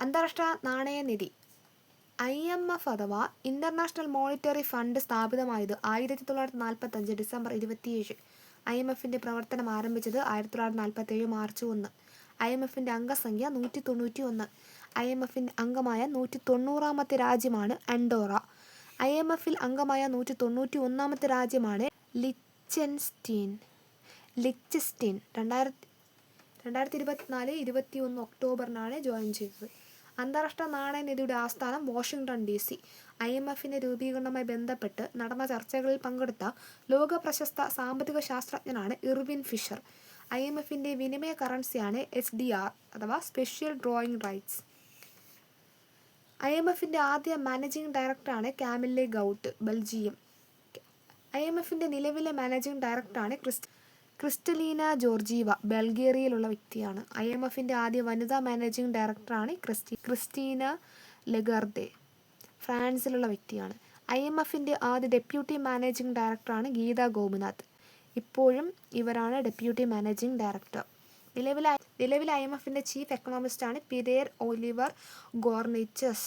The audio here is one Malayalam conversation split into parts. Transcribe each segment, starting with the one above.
അന്താരാഷ്ട്ര നാണയനിധി IMF അഥവാ ഇന്റർനാഷണൽ മോണിറ്ററി ഫണ്ട് സ്ഥാപിതമായത് 1945 ഡിസംബർ 27. IMFന്റെ പ്രവർത്തനം ആരംഭിച്ചത് 1947 മാർച്ച് 1. IMFന്റെ അംഗസംഖ്യ 191. IMFന്റെ അംഗമായ 190ാമത്തെ രാജ്യമാണ് അൻഡോറ. IMFൽ അംഗമായ 191ാമത്തെ രാജ്യമാണ് ലിച്ചൻസ്റ്റീൻ. 2024-21 ഒക്ടോബറിനാണ് ജോയിൻ ചെയ്തത്. അന്താരാഷ്ട്ര നാണയനിധിയുടെ ആസ്ഥാനം വാഷിംഗ്ടൺ DC. IMFന്റെ രൂപീകരണവുമായി ബന്ധപ്പെട്ട് നടന്ന ചർച്ചകളിൽ പങ്കെടുത്ത ലോക പ്രശസ്ത സാമ്പത്തിക ശാസ്ത്രജ്ഞനാണ് ഇർവിൻ ഫിഷർ. IMFന്റെ വിനിമയ കറൻസിയാണ് SDR അഥവാ സ്പെഷ്യൽ ഡ്രോയിങ് റൈറ്റ്സ്. IMFന്റെ ആദ്യ മാനേജിംഗ് ഡയറക്ടറാണ് കാമില്ലെ ഗൗട്ട്, ബെൽജിയം. IMFന്റെ നിലവിലെ മാനേജിംഗ് ഡയറക്ടറാണ് ക്രിസ്റ്റലീന ജോർജീവ, ബൾഗേറിയയിലുള്ള വ്യക്തിയാണ്. IMFന്റെ ആദ്യ വനിതാ മാനേജിംഗ് ഡയറക്ടറാണ് ക്രിസ്റ്റീന ലഗാർദെ, ഫ്രാൻസിലുള്ള വ്യക്തിയാണ്. IMFന്റെ ആദ്യ ഡെപ്യൂട്ടി മാനേജിംഗ് ഡയറക്ടറാണ് ഗീത ഗോപിനാഥ്. ഇപ്പോഴും ഇവരാണ് ഡെപ്യൂട്ടി മാനേജിംഗ് ഡയറക്ടർ. നിലവിലെ IMFന്റെ ചീഫ് എക്കണോമിസ്റ്റാണ് പിയർ ഒലിവർ ഗോർണിച്ചസ്.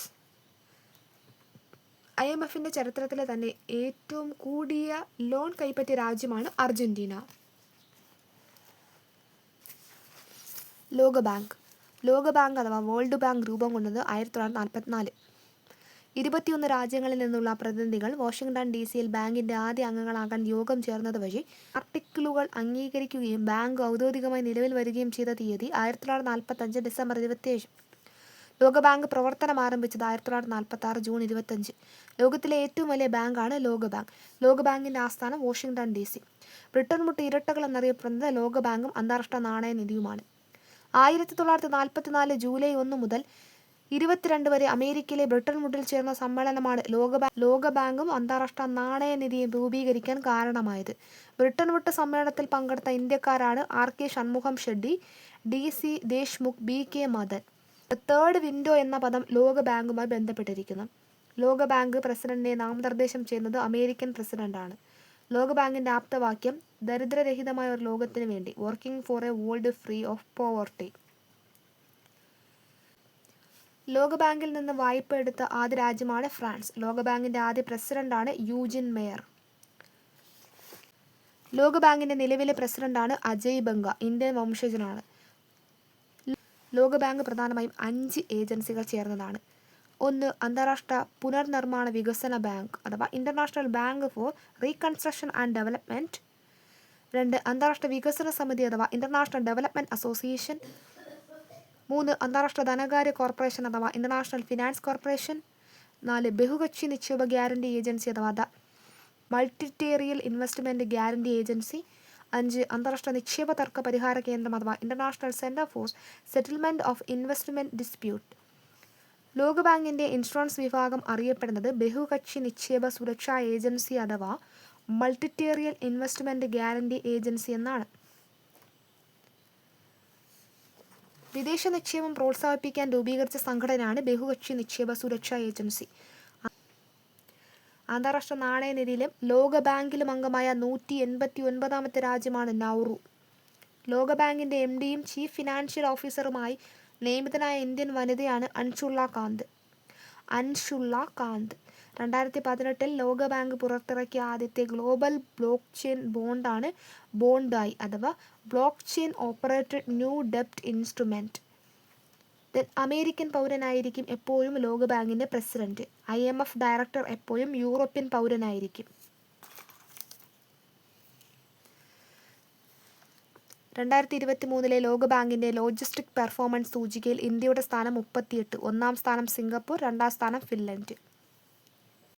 IMFന്റെ ചരിത്രത്തിലെ തന്നെ ഏറ്റവും കൂടിയ ലോൺ കൈപ്പറ്റിയ രാജ്യമാണ് അർജന്റീന. ലോകബാങ്ക് അഥവാ വേൾഡ് ബാങ്ക് രൂപം കൊണ്ടത് 1944. 21 രാജ്യങ്ങളിൽ നിന്നുള്ള പ്രതിനിധികൾ വാഷിംഗ്ടൺ DCയിൽ ബാങ്കിന്റെ ആദ്യ അംഗങ്ങളാകാൻ യോഗം ചേർന്നത് വഴി ആർട്ടിക്കിളുകൾ അംഗീകരിക്കുകയും ബാങ്ക് ഔദ്യോഗികമായി നിലവിൽ വരികയും ചെയ്ത തീയതി 1945 ഡിസംബർ 27. ലോകബാങ്ക് പ്രവർത്തനം ആരംഭിച്ചത് 1946 ജൂൺ 25. ലോകത്തിലെ ഏറ്റവും വലിയ ബാങ്കാണ് ലോകബാങ്ക്. ലോകബാങ്കിന്റെ ആസ്ഥാനം വാഷിംഗ്ടൺ DC. ബ്രിട്ടൻ മുട്ട് ഇരട്ടകൾ എന്നറിയപ്പെടുന്നത് ലോകബാങ്കും അന്താരാഷ്ട്ര നാണയനിധിയുമാണ്. 1944 ജൂലൈ 1 മുതൽ 22 വരെ അമേരിക്കയിലെ ബ്രിട്ടൻ വുഡിൽ ചേർന്ന സമ്മേളനമാണ് ലോകബാങ്കും അന്താരാഷ്ട്ര നാണയനിധിയും രൂപീകരിക്കാൻ കാരണമായത്. ബ്രിട്ടൻ വുഡ് സമ്മേളനത്തിൽ പങ്കെടുത്ത ഇന്ത്യക്കാരാണ് RK ഷൺമുഖം ഷെഡ്ഡി, DC Deshmukh, BK Madan. Third window എന്ന പദം ലോകബാങ്കുമായി ബന്ധപ്പെട്ടിരിക്കുന്നു. ലോകബാങ്ക് പ്രസിഡന്റിനെ നാമനിർദ്ദേശം ചെയ്യുന്നത് അമേരിക്കൻ പ്രസിഡന്റാണ്. ലോകബാങ്കിന്റെ ആപ്തവാക്യം ദരിദ്രരഹിതമായ ഒരു ലോകത്തിന് വേണ്ടി, working for a world free of poverty. ലോകബാങ്കിൽ നിന്ന് വായ്പ എടുത്ത ആദ്യ രാജ്യമാണ് ഫ്രാൻസ്. ലോകബാങ്കിന്റെ ആദ്യ പ്രസിഡന്റാണ് യൂജിൻ മേയർ. ലോകബാങ്കിന്റെ നിലവിലെ പ്രസിഡന്റാണ് അജയ് ബംഗ, ഇന്ത്യൻ വംശജനാണ്. ലോകബാങ്ക് പ്രധാനമായും 5 ഏജൻസികൾ ചേർന്നതാണ്. 1. അന്താരാഷ്ട്ര പുനർനിർമ്മാണ വികസന ബാങ്ക് അഥവാ International Bank for Reconstruction and Development. 2. അന്താരാഷ്ട്ര വികസന സമിതി അഥവാ ഇന്റർനാഷണൽ ഡെവലപ്മെന്റ് അസോസിയേഷൻ. 3. അന്താരാഷ്ട്ര ധനകാര്യ കോർപ്പറേഷൻ അഥവാ ഇന്റർനാഷണൽ ഫിനാൻസ് കോർപ്പറേഷൻ. 4. ബഹുകക്ഷി നിക്ഷേപ ഗ്യാരണ്ടി ഏജൻസി അഥവാ the multilateral investment guarantee agency. 5. അന്താരാഷ്ട്ര നിക്ഷേപ തർക്ക പരിഹാര കേന്ദ്രം അഥവാ international centre for settlement of investment dispute. ലോകബാങ്കിന്റെ ഇൻഷുറൻസ് വിഭാഗം അറിയപ്പെടുന്നത് ബഹുകക്ഷി നിക്ഷേപ സുരക്ഷാ ഏജൻസി അഥവാ മൾട്ടിറ്റേറിയൽ ഇൻവെസ്റ്റ്മെന്റ് ഗ്യാരണ്ടി ഏജൻസി എന്നാണ്. വിദേശ നിക്ഷേപം പ്രോത്സാഹിപ്പിക്കാൻ രൂപീകരിച്ച സംഘടനയാണ് ബഹുകക്ഷി നിക്ഷേപ സുരക്ഷാ ഏജൻസി. അന്താരാഷ്ട്ര നാണയനിധിയിലും ലോകബാങ്കിലും അംഗമായ 189ാമത്തെ രാജ്യമാണ് നൗറു. ലോകബാങ്കിന്റെ MDയും ചീഫ് ഫിനാൻഷ്യൽ ഓഫീസറുമായി നിയമിതനായ ഇന്ത്യൻ വനിതയാണ് അൻഷുള്ള കാന്ത്. 2018 ലോകബാങ്ക് പുറത്തിറക്കിയ ആദ്യത്തെ ഗ്ലോബൽ ബ്ലോക്ക് ചെയിൻ ബോണ്ടാണ് ബോണ്ടായി അഥവാ ബ്ലോക്ക് ചെയിൻ ഓപ്പറേറ്റഡ് ന്യൂ ഡെപ്റ്റ് ഇൻസ്ട്രുമെന്റ്. അമേരിക്കൻ പൗരനായിരിക്കും എപ്പോഴും ലോകബാങ്കിന്റെ പ്രസിഡന്റ്. IMF ഡയറക്ടർ എപ്പോഴും യൂറോപ്യൻ പൗരനായിരിക്കും. 2023 ലോകബാങ്കിന്റെ ലോജിസ്റ്റിക് പെർഫോമൻസ് സൂചികയിൽ ഇന്ത്യയുടെ സ്ഥാനം 38. 1-ാം സ്ഥാനം സിംഗപ്പൂർ, 2-ാം സ്ഥാനം ഫിൻലൻഡ്.